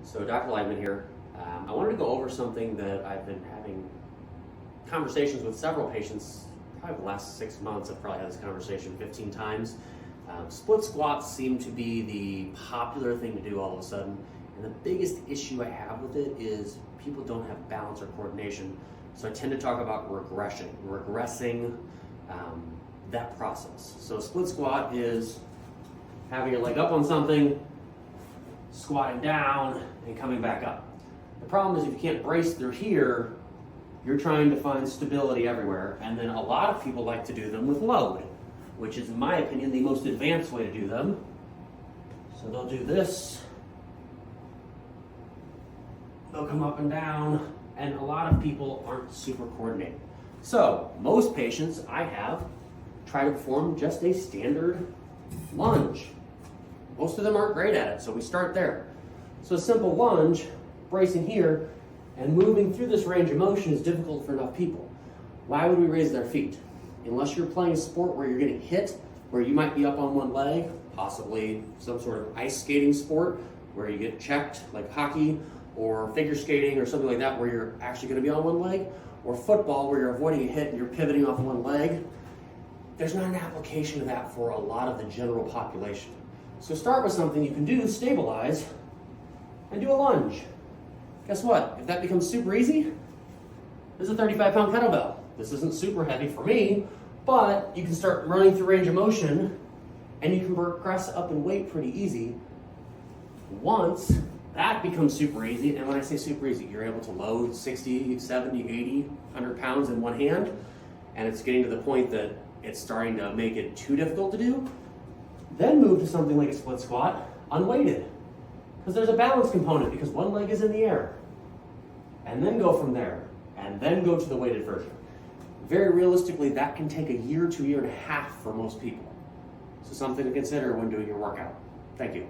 So Dr. Leitman here. I wanted to go over something that I've been having conversations with several patients, probably the last 6 months. I've probably had this conversation 15 times. Split squats seem to be the popular thing to do all of a sudden. And the biggest issue I have with it is people don't have balance or coordination. So I tend to talk about regressing that process. So split squat is having your leg up on something, squatting down, and coming back up. The problem is if you can't brace through here, you're trying to find stability everywhere. And then a lot of people like to do them with load, which is, in my opinion, the most advanced way to do them. So they'll do this. They'll come up and down, and a lot of people aren't super coordinated. So most patients I have try to perform just a standard lunge. Most of them aren't great at it, so we start there. So a simple lunge, bracing here, and moving through this range of motion is difficult for enough people. Why would we raise their feet? Unless you're playing a sport where you're getting hit, where you might be up on one leg, possibly some sort of ice skating sport where you get checked, like hockey, or figure skating or something like that where you're actually going to be on one leg, or football where you're avoiding a hit and you're pivoting off one leg. There's not an application of that for a lot of the general population. So start with something you can do, stabilize, and do a lunge. Guess what? If that becomes super easy, this is a 35-pound kettlebell. This isn't super heavy for me, but you can start running through range of motion and you can progress up in weight pretty easy. Once that becomes super easy, and when I say super easy, you're able to load 60, 70, 80, 100 pounds in one hand, and it's getting to the point that it's starting to make it too difficult to do, then move to something like a split squat, unweighted. Because there's a balance component, because one leg is in the air. And then go from there, and then go to the weighted version. Very realistically, that can take a year to a year and a half for most people. So something to consider when doing your workout. Thank you.